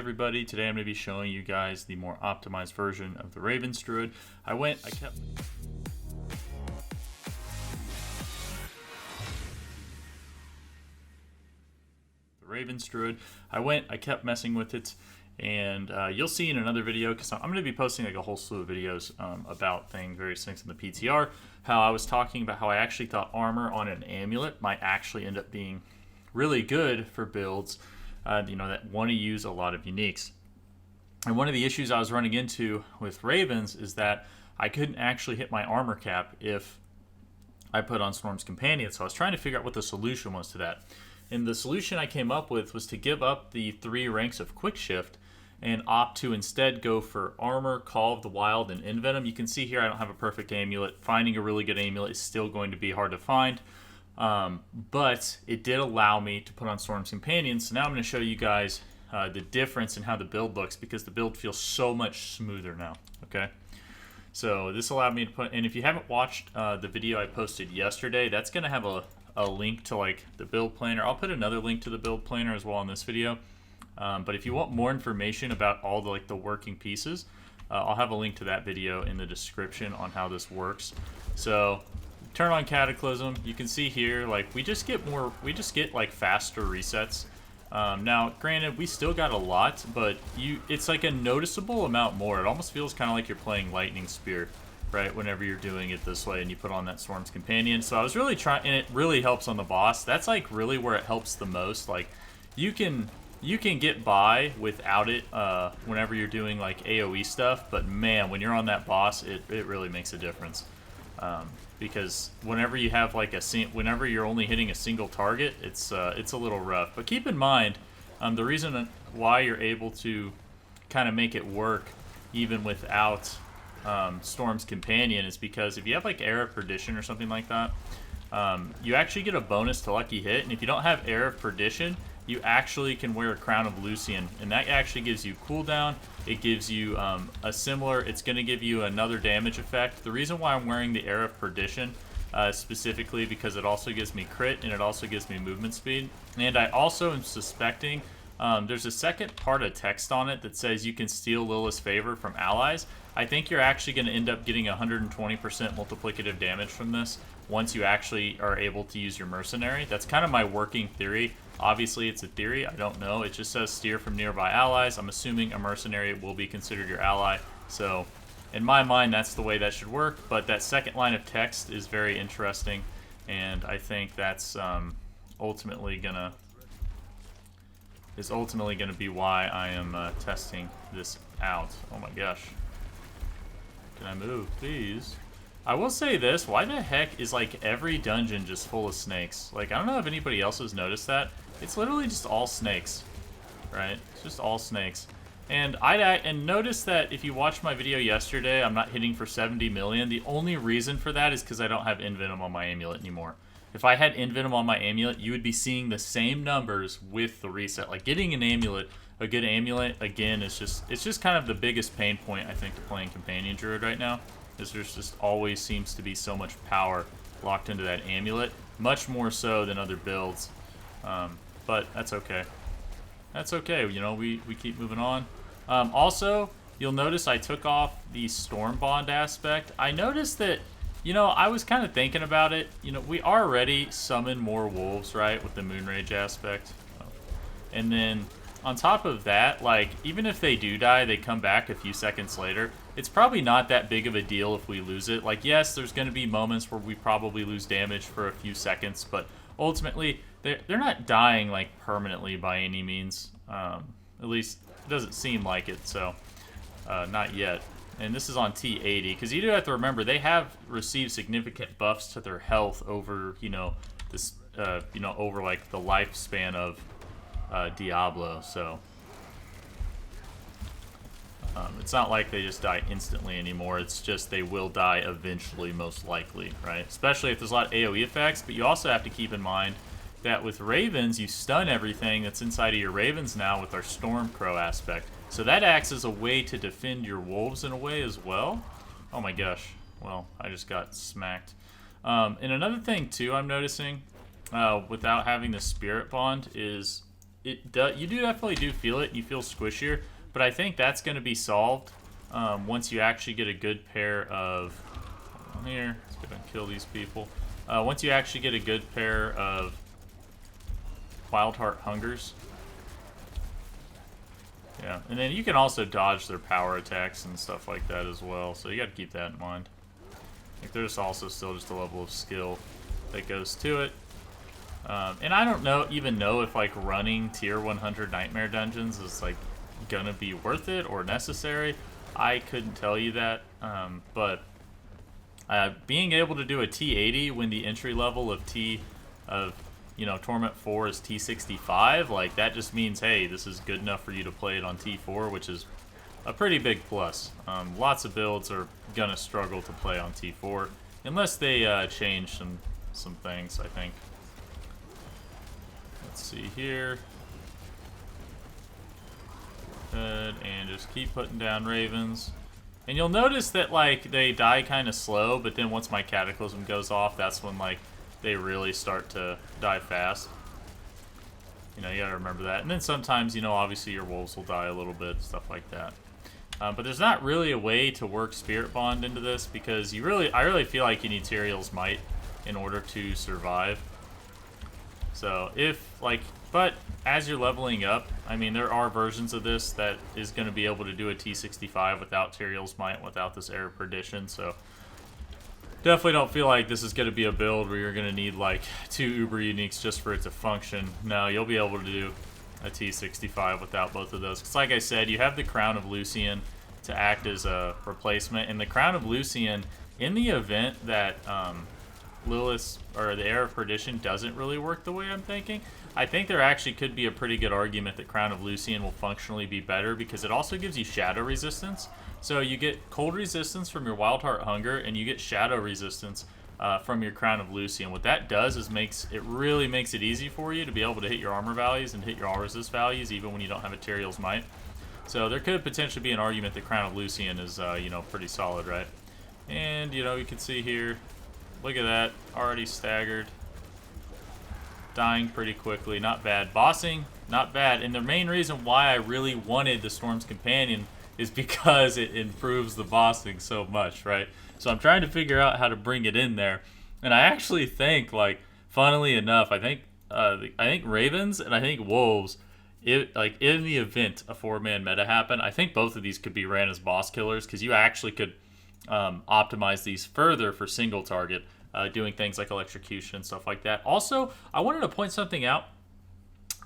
everybody, today I'm going to be showing you guys the more optimized version of the Ravens Druid. I kept I kept messing with it, and you'll see in another video, because I'm going to be posting like a whole slew of videos about various things in the PTR, how I was talking about how I actually thought armor on an amulet might actually end up being really good for builds that want to use a lot of uniques. And one of the issues I was running into with Ravens is that I couldn't actually hit my armor cap if I put on Storm's Companion. So I was trying to figure out what the solution was to that. And the solution I came up with was to give up the 3 ranks of Quick Shift and opt to instead go for Armor, Call of the Wild, and Envenom. You can see here I don't have a perfect amulet. Finding a really good amulet is still going to be hard to find. But it did allow me to put on Storm's Companion. So now I'm going to show you guys the difference in how the build looks, because the build feels so much smoother now. Okay, so this allowed me to put, and if you haven't watched the video I posted yesterday, that's going to have a link to like the build planner. I'll put another link to the build planner as well in this video. But if you want more information about all the working pieces, I'll have a link to that video in the description on how this works. So turn on Cataclysm. You can see here, we just get faster resets. Now, granted, we still got a lot, but it's like a noticeable amount more. It almost feels kind of like you're playing Lightning Spear, right? Whenever you're doing it this way and you put on that Storm's Companion. So I was really trying, and it really helps on the boss. That's really where it helps the most. You can get by without it whenever you're doing AoE stuff, but man, when you're on that boss, it really makes a difference. Because whenever you have whenever you're only hitting a single target, it's a little rough. But keep in mind, the reason why you're able to kind of make it work even without Storm's Companion is because if you have Air of Perdition or something like that, you actually get a bonus to Lucky Hit, and if you don't have Air of Perdition, you actually can wear a Crown of Lucian, and that actually gives you cooldown. It gives you it's going to give you another damage effect. The reason why I'm wearing the Air of Perdition specifically because it also gives me crit and it also gives me movement speed. And I also am suspecting there's a second part of text on it that says you can steal Lilith's favor from allies. I think you're actually going to end up getting 120% multiplicative damage from this once you actually are able to use your mercenary. That's kind of my working theory. Obviously, it's a theory. I don't know. It just says steer from nearby allies. I'm assuming a mercenary will be considered your ally. So, in my mind, that's the way that should work. But that second line of text is very interesting, and I think that's ultimately gonna be why I am testing this out. Oh my gosh! Can I move, please? I will say this, why the heck is every dungeon just full of snakes? I don't know if anybody else has noticed that. It's literally just all snakes, right? It's just all snakes. And and notice that if you watched my video yesterday, I'm not hitting for 70 million. The only reason for that is because I don't have Envenom on my amulet anymore. If I had Envenom on my amulet, you would be seeing the same numbers with the reset. Getting an amulet, a good amulet, again, it's just kind of the biggest pain point, I think, to playing Companion Druid right now. Is there's just always seems to be so much power locked into that amulet, much more so than other builds. But that's okay. That's okay. We keep moving on. Also, you'll notice I took off the Storm Bond aspect. I noticed that, I was kind of thinking about it. We already summon more wolves, right, with the Moonrage aspect. And then on top of that, even if they do die, they come back a few seconds later. It's probably not that big of a deal if we lose it. Yes, there's going to be moments where we probably lose damage for a few seconds, but ultimately, they're not dying, permanently by any means. At least, it doesn't seem like it, so not yet. And this is on T80, because you do have to remember, they have received significant buffs to their health over, this, over, the lifespan of Diablo, so it's not like they just die instantly anymore. It's just they will die eventually, most likely, right? Especially if there's a lot of AoE effects, but you also have to keep in mind that with Ravens, you stun everything that's inside of your Ravens now with our Stormcrow aspect. So that acts as a way to defend your wolves in a way as well. Oh my gosh. Well, I just got smacked. And another thing, too, I'm noticing without having the Spirit Bond is you definitely do feel it. You feel squishier, but I think that's going to be solved once you actually get a good pair of. Here, let's go and kill these people. Once you actually get a good pair of Wildheart Hungers. Yeah, and then you can also dodge their power attacks and stuff like that as well, so you got to keep that in mind. Like, there's also still just a level of skill that goes to it. And I don't even know if like running tier 100 nightmare dungeons is like gonna be worth it or necessary. I couldn't tell you that, but being able to do a T80 when the entry level of Torment 4 is T65, like that just means, hey, this is good enough for you to play it on T4, which is a pretty big plus. Lots of builds are gonna struggle to play on T4 unless they change some things, I think. Let's see here. Good, and just keep putting down ravens. And you'll notice that like they die kind of slow, but then once my cataclysm goes off, that's when like they really start to die fast. You gotta remember that. And then sometimes, obviously your wolves will die a little bit, stuff like that. But there's not really a way to work Spirit Bond into this because I really feel like you need Tyrael's Might in order to survive. So but as you're leveling up, I mean, there are versions of this that is going to be able to do a T65 without Tyrael's Might, without this Air of Perdition, so definitely don't feel like this is going to be a build where you're going to need like 2 Uber Uniques just for it to function. No, you'll be able to do a T65 without both of those. Because like I said, you have the Crown of Lucian to act as a replacement, and the Crown of Lucian, in the event that Lilith, or the Air of Perdition, doesn't really work the way I'm thinking, I think there actually could be a pretty good argument that Crown of Lucian will functionally be better because it also gives you shadow resistance. So you get cold resistance from your Wildheart Hunger, and you get shadow resistance from your Crown of Lucian. What that does is it really makes it easy for you to be able to hit your armor values and hit your all resist values even when you don't have a Tyrael's Might. So there could potentially be an argument that Crown of Lucian is pretty solid, right? And you can see here, look at that, already staggered. Dying pretty quickly, not bad. Bossing, not bad. And the main reason why I really wanted the Storm's Companion is because it improves the bossing so much, right? So I'm trying to figure out how to bring it in there. And I actually think, like, funnily enough, I think Ravens and I think Wolves, in the event a 4-man meta happened, I think both of these could be ran as boss killers because you actually could optimize these further for single target. Doing things like electrocution and stuff like that. Also, I wanted to point something out.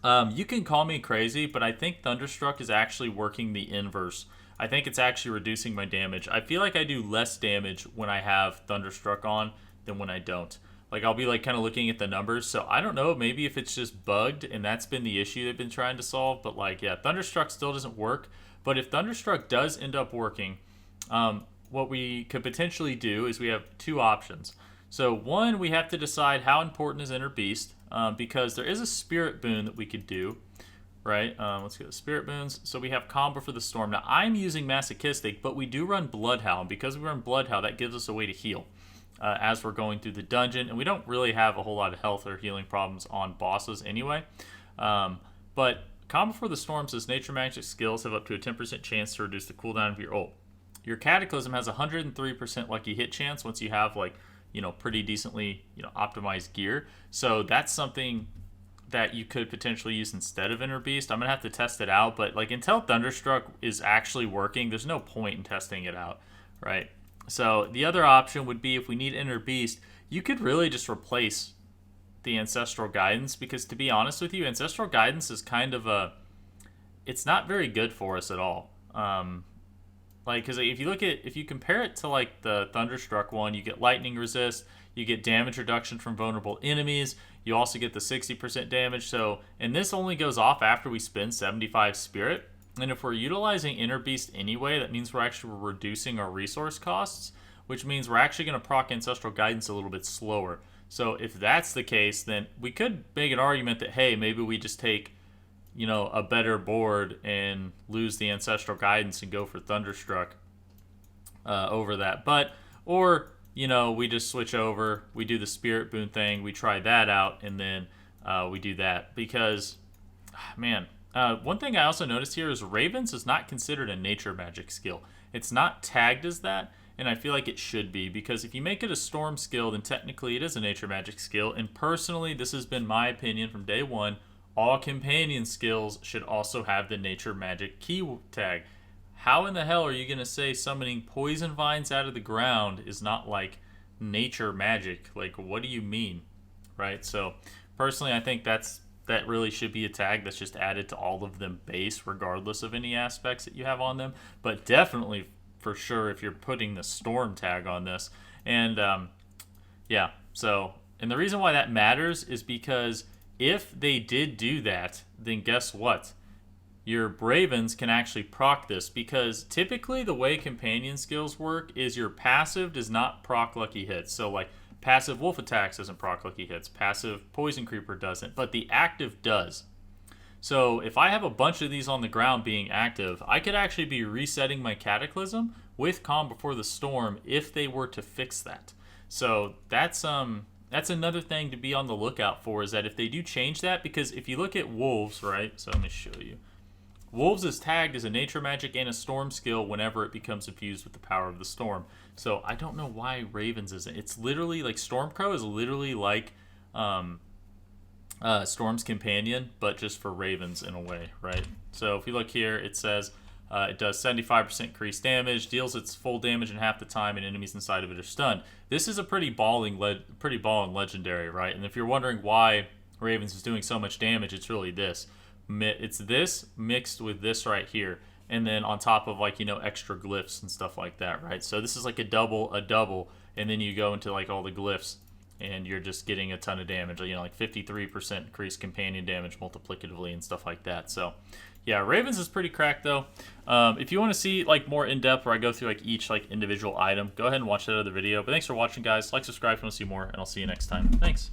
You can call me crazy, but I think Thunderstruck is actually working the inverse. I think it's actually reducing my damage. I feel like I do less damage when I have Thunderstruck on than when I don't. Like, I'll be like kind of looking at the numbers, so I don't know, maybe if it's just bugged and that's been the issue they've been trying to solve, but like, yeah, Thunderstruck still doesn't work. But if Thunderstruck does end up working, what we could potentially do is we have 2 options. So one, we have to decide how important is Inner Beast, because there is a Spirit Boon that we could do, right? Let's get the Spirit Boons. So we have Combo for the Storm. Now, I'm using Masochistic, but we do run Bloodhound. Because we run Bloodhound, that gives us a way to heal as we're going through the dungeon. And we don't really have a whole lot of health or healing problems on bosses anyway. But Combo for the Storm says Nature Magic skills have up to a 10% chance to reduce the cooldown of your ult. Your Cataclysm has a 103% lucky hit chance once you have, like, pretty decently, optimized gear. So that's something that you could potentially use instead of Inner Beast. I'm going to have to test it out, but like until Thunderstruck is actually working, there's no point in testing it out, right? So the other option would be if we need Inner Beast, you could really just replace the Ancestral Guidance because to be honest with you, Ancestral Guidance is kind of it's not very good for us at all. Because if you compare it to like the Thunderstruck one, you get lightning resist, you get damage reduction from vulnerable enemies, you also get the 60% damage. So, and this only goes off after we spend 75 spirit. And if we're utilizing Inner Beast anyway, that means we're actually reducing our resource costs, which means we're actually going to proc Ancestral Guidance a little bit slower. So if that's the case, then we could make an argument that, hey, maybe we just take a better board and lose the Ancestral Guidance and go for Thunderstruck over that. Or we just switch over, we do the Spirit Boon thing, we try that out, and then we do that. Because Man, one thing I also noticed here is Ravens is not considered a nature magic skill. It's not tagged as that, and I feel like it should be, because if you make it a storm skill, then technically it is a nature magic skill. And personally, this has been my opinion from day one. All companion skills should also have the nature magic key tag. How in the hell are you going to say summoning poison vines out of the ground is not like nature magic? Like, what do you mean? Right? So personally, I think that really should be a tag that's just added to all of them base, regardless of any aspects that you have on them. But definitely, for sure, if you're putting the storm tag on this. And yeah, so, and the reason why that matters is because if they did do that, then guess what? Your Bravens can actually proc this, because typically the way companion skills work is your passive does not proc lucky hits. So like passive wolf attacks doesn't proc lucky hits, passive poison creeper doesn't, but the active does. So if I have a bunch of these on the ground being active, I could actually be resetting my Cataclysm with Calm Before the Storm if they were to fix that. So that's another thing to be on the lookout for, is that if they do change that, because if you look at Wolves, right? So let me show you. Wolves is tagged as a nature magic and a storm skill whenever it becomes infused with the power of the storm. So I don't know why Ravens isn't. It's literally like Stormcrow is literally like Storm's companion, but just for Ravens in a way, right? So if you look here, it says it does 75% increased damage, deals its full damage in half the time, and enemies inside of it are stunned. This is a pretty balling legendary, right? And if you're wondering why Ravens is doing so much damage, it's really this. It's this mixed with this right here, and then on top of, like, you know, extra glyphs and stuff like that, right? So this is like a double, and then you go into like all the glyphs, and you're just getting a ton of damage, you know, like 53% increased companion damage multiplicatively and stuff like that. So yeah, Ravens is pretty cracked though. If you want to see like more in depth where I go through like each like individual item, go ahead and watch that other video. But thanks for watching, guys. Like, subscribe if you want to see more, and I'll see you next time. Thanks.